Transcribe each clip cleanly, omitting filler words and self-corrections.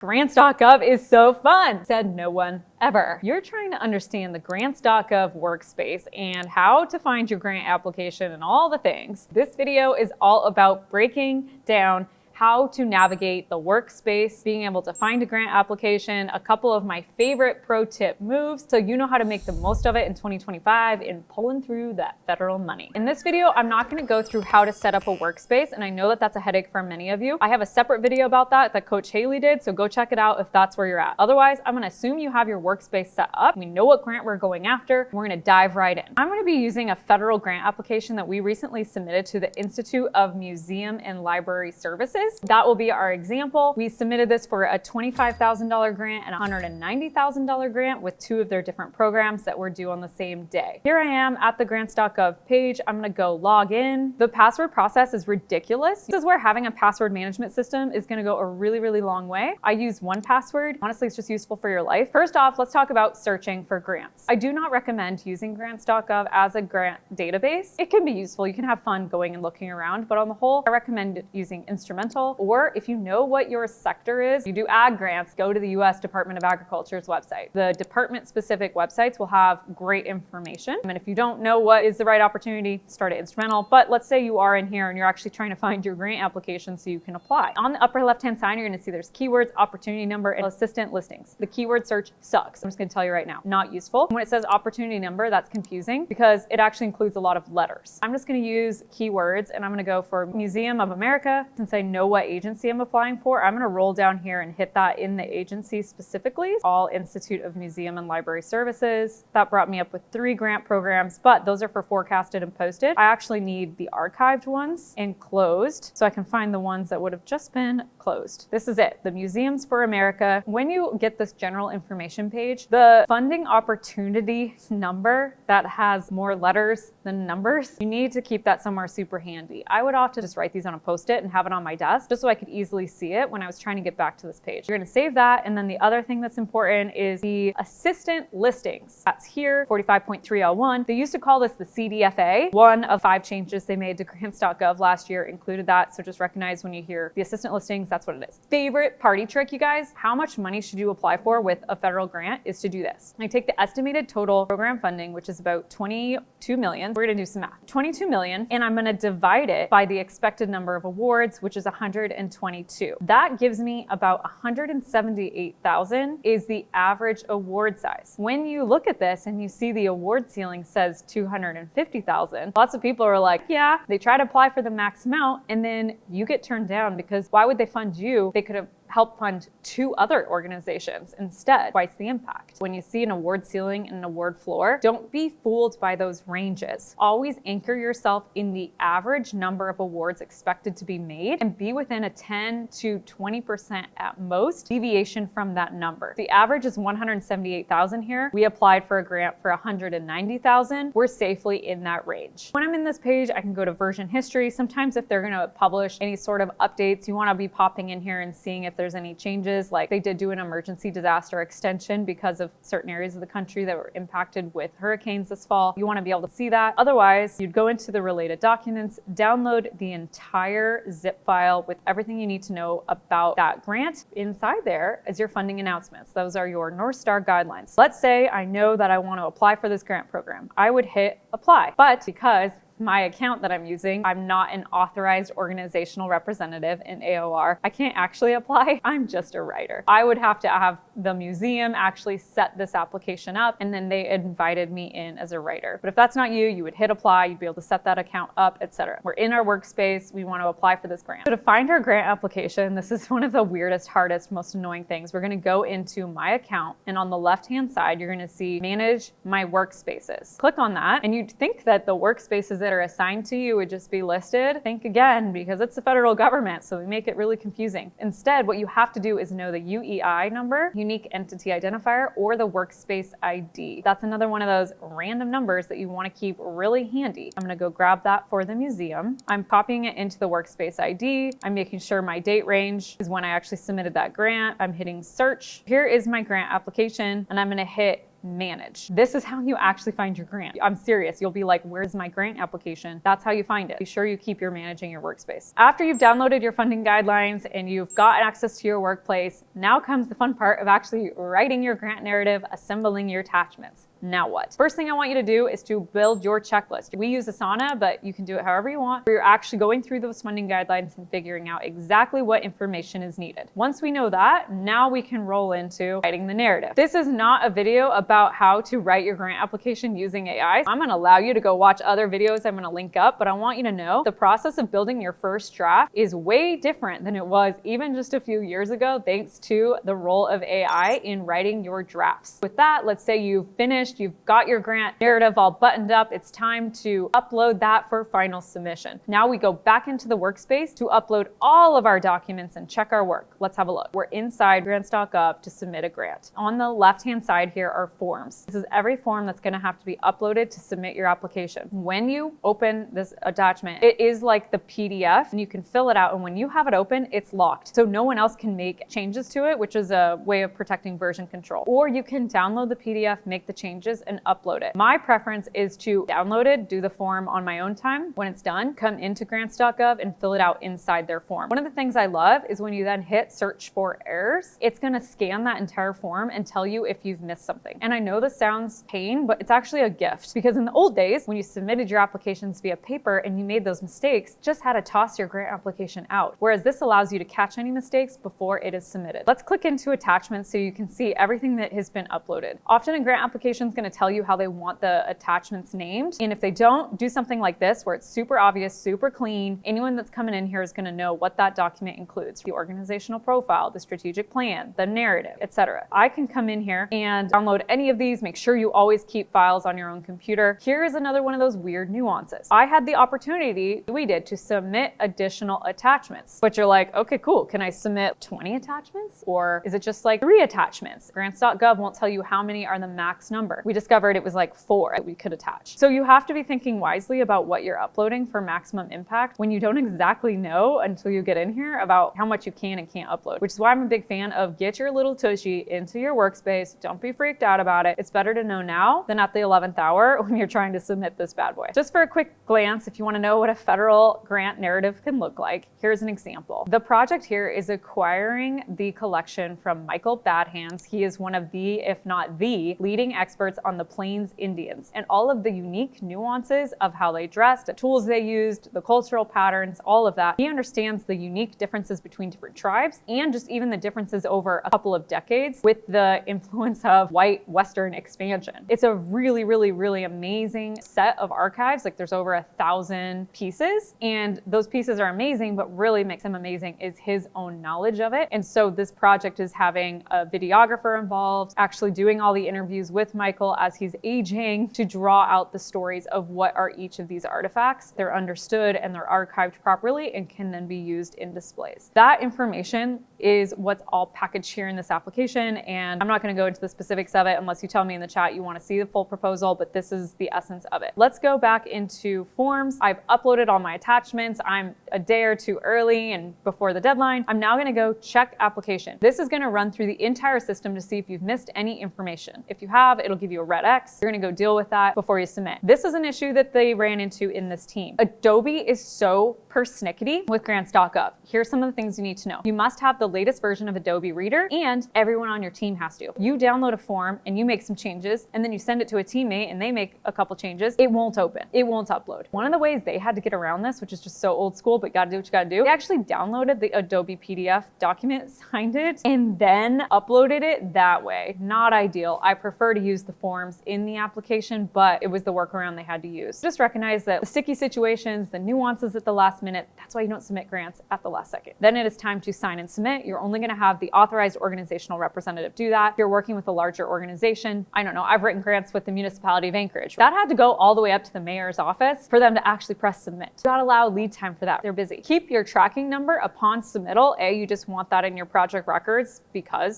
Grants.gov is so fun, said no one ever. You're trying to understand the Grants.gov workspace and how to find your grant application and all the things. This video is all about breaking down how to navigate the workspace, being able to find a grant application, a couple of my favorite pro tip moves so you know how to make the most of it in 2025 in pulling through that federal money. In this video, I'm not gonna go through how to set up a workspace, and I know that that's a headache for many of you. I have a separate video about that Coach Haley did, so go check it out if that's where you're at. Otherwise, I'm gonna assume you have your workspace set up. We know what grant we're going after, and we're gonna dive right in. I'm gonna be using a federal grant application that we recently submitted to the Institute of Museum and Library Services. That will be our example. We submitted this for a $25,000 grant and a $190,000 grant with two of their different programs that were due on the same day. Here I am at the Grants.gov page. I'm gonna go log in. The password process is ridiculous. This is where having a password management system is gonna go a really, really long way. I use 1Password. Honestly, it's just useful for your life. First off, let's talk about searching for grants. I do not recommend using Grants.gov as a grant database. It can be useful. You can have fun going and looking around, but on the whole, I recommend using Instrumental. Or if you know what your sector is, you do ag grants, go to the US Department of Agriculture's website. The department-specific websites will have great information. And if you don't know what is the right opportunity, start at Instrumental. But let's say you are in here and you're actually trying to find your grant application so you can apply. On the upper left-hand side, you're gonna see there's keywords, opportunity number, and assistant listings. The keyword search sucks. I'm just gonna tell you right now, not useful. When it says opportunity number, that's confusing because it actually includes a lot of letters. I'm just gonna use keywords and I'm gonna go for Museum of America. Since I know what agency I'm applying for, I'm gonna roll down here and hit that in the agency specifically. All Institute of Museum and Library Services. That brought me up with 3 grant programs, but those are for forecasted and posted. I actually need the archived ones and closed so I can find the ones that would have just been closed. This is it, the Museums for America. When you get this general information page, the funding opportunity number that has more letters than numbers, you need to keep that somewhere super handy. I would often just write these on a Post-it and have it on my desk just so I could easily see it when I was trying to get back to this page. You're gonna save that, and then the other thing that's important is the assistant listings. That's here, 45.3L1. They used to call this the CDFA. One of 5 changes they made to Grants.gov last year included that, so just recognize when you hear the assistant listings, that's what it is. Favorite party trick, you guys? How much money should you apply for with a federal grant is to do this. I take the estimated total program funding, which is about 22 million. We're gonna do some math. 22 million, and I'm gonna divide it by the expected number of awards, which is 122. That gives me about 178,000 is the average award size. When you look at this and you see the award ceiling says 250,000, lots of people are like, yeah, they try to apply for the max amount and then you get turned down because why would they fund you? They could have help fund 2 other organizations instead, twice the impact. When you see an award ceiling and an award floor, don't be fooled by those ranges. Always anchor yourself in the average number of awards expected to be made and be within a 10 to 20% at most deviation from that number. The average is 178,000 here. We applied for a grant for 190,000. We're safely in that range. When I'm in this page, I can go to version history. Sometimes if they're gonna publish any sort of updates, you wanna be popping in here and seeing if there's any changes. Like they did do an emergency disaster extension because of certain areas of the country that were impacted with hurricanes this fall. You want to be able to see that. Otherwise, you'd go into the related documents, download the entire zip file with everything you need to know about that grant. Inside there is your funding announcements. Those are your North Star guidelines. Let's say I know that I want to apply for this grant program. I would hit apply, but because my account that I'm using, I'm not an authorized organizational representative in AOR. I can't actually apply. I'm just a writer. I would have to have the museum actually set this application up, and then they invited me in as a writer. But if that's not you, you would hit apply, you'd be able to set that account up, etc. We're in our workspace, we want to apply for this grant. So to find our grant application, this is one of the weirdest, hardest, most annoying things. We're gonna go into my account, and on the left-hand side, you're gonna see manage my workspaces. Click on that, and you'd think that the workspaces that are assigned to you would just be listed. Think again, because it's the federal government, so we make it really confusing. Instead, what you have to do is know the UEI number, unique entity identifier, or the workspace ID. That's another one of those random numbers that you want to keep really handy. I'm going to go grab that for the museum. I'm copying it into the workspace ID. I'm making sure my date range is when I actually submitted that grant. I'm hitting search. Here is my grant application, and I'm going to hit manage. This is how you actually find your grant. I'm serious. You'll be like, where's my grant application? That's how you find it. Be sure you keep your managing your workspace. After you've downloaded your funding guidelines and you've got access to your workplace, now comes the fun part of actually writing your grant narrative, assembling your attachments. Now what? First thing I want you to do is to build your checklist. We use Asana, but you can do it however you want, where you're actually going through those funding guidelines and figuring out exactly what information is needed. Once we know that, now we can roll into writing the narrative. This is not a video about how to write your grant application using AI. I'm gonna allow you to go watch other videos I'm gonna link up, but I want you to know the process of building your first draft is way different than it was even just a few years ago, thanks to the role of AI in writing your drafts. With that, let's say you've finished, you've got your grant narrative all buttoned up, it's time to upload that for final submission. Now we go back into the workspace to upload all of our documents and check our work. Let's have a look. We're inside Grants.gov to submit a grant. On the left-hand side here are forms. This is every form that's gonna have to be uploaded to submit your application. When you open this attachment, it is like the PDF and you can fill it out, and when you have it open, it's locked. So no one else can make changes to it, which is a way of protecting version control. Or you can download the PDF, make the changes, and upload it. My preference is to download it, do the form on my own time. When it's done, come into Grants.gov and fill it out inside their form. One of the things I love is when you then hit search for errors, it's gonna scan that entire form and tell you if you've missed something. And I know this sounds pain, but it's actually a gift, because in the old days, when you submitted your applications via paper and you made those mistakes, just had to toss your grant application out. Whereas this allows you to catch any mistakes before it is submitted. Let's click into attachments so you can see everything that has been uploaded. Often a grant application is gonna tell you how they want the attachments named. And if they don't, do something like this where it's super obvious, super clean. Anyone that's coming in here is gonna know what that document includes. The organizational profile, the strategic plan, the narrative, etc. I can come in here and download any of these. Make sure you always keep files on your own computer. Here is another one of those weird nuances. I had the opportunity, we did, to submit additional attachments, but you're like, okay, cool. Can I submit 20 attachments? Or is it just like 3 attachments? Grants.gov won't tell you how many are the max number. We discovered it was like 4 that we could attach. So you have to be thinking wisely about what you're uploading for maximum impact when you don't exactly know until you get in here about how much you can and can't upload, which is why I'm a big fan of get your little tushy into your workspace. Don't be freaked out about it. It's better to know now than at the 11th hour when you're trying to submit this bad boy. Just for a quick glance, if you want to know what a federal grant narrative can look like, here's an example. The project here is acquiring the collection from Michael Badhands. He is one of the, if not the, leading experts on the Plains Indians and all of the unique nuances of how they dressed, the tools they used, the cultural patterns, all of that. He understands the unique differences between different tribes and just even the differences over a couple of decades with the influence of white Western expansion. It's a really, really, really amazing set of archives. Like there's over 1,000 pieces, and those pieces are amazing, but really makes him amazing is his own knowledge of it. And so this project is having a videographer involved, actually doing all the interviews with Michael as he's aging to draw out the stories of what are each of these artifacts. They're understood and they're archived properly and can then be used in displays. That information is what's all packaged here in this application, and I'm not going to go into the specifics of it unless you tell me in the chat you want to see the full proposal, but this is the essence of it. Let's go back into forms. I've uploaded all my attachments. I'm a day or two early and before the deadline. I'm now going to go check application. This is going to run through the entire system to see if you've missed any information. If you have, it'll give you a red X. You're going to go deal with that before you submit. This is an issue that they ran into in this team. Adobe is so persnickety with Grants.gov. Here's some of the things you need to know. You must have the latest version of Adobe Reader, and everyone on your team has to. You download a form and you make some changes, and then you send it to a teammate and they make a couple changes. It won't open. It won't upload. One of the ways they had to get around this, which is just so old school, but gotta do what you gotta do, they actually downloaded the Adobe PDF document, signed it, and then uploaded it that way. Not ideal. I prefer to use the forms in the application, but it was the workaround they had to use. Just recognize that the sticky situations, the nuances at the last minute, that's why you don't submit grants at the last second. Then it is time to sign and submit. You're only gonna have the authorized organizational representative do that. If you're working with a larger organization, I don't know, I've written grants with the municipality of Anchorage. That had to go all the way up to the mayor's office for them to actually press submit. You gotta allow lead time for that. They're busy. Keep your tracking number upon submittal. You just want that in your project records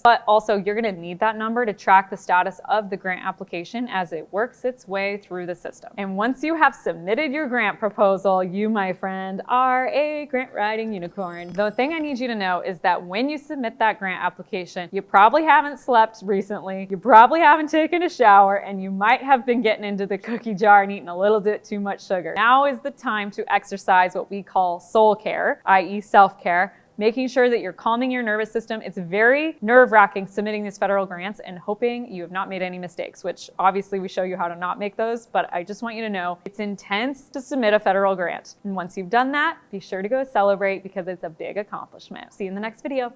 but also you're gonna need that number to track the status of the grant application as it works its way through the system. And once you have submitted your grant proposal, you, my friend, are a grant writing unicorn. The thing I need you to know is that when you submit that grant application, you probably haven't slept recently. You probably probably haven't taken a shower, and you might have been getting into the cookie jar and eating a little bit too much sugar. Now is the time to exercise what we call soul care, i.e. self-care, making sure that you're calming your nervous system. It's very nerve-wracking submitting these federal grants and hoping you have not made any mistakes, which obviously we show you how to not make those, but I just want you to know it's intense to submit a federal grant. And once you've done that, be sure to go celebrate because it's a big accomplishment. See you in the next video.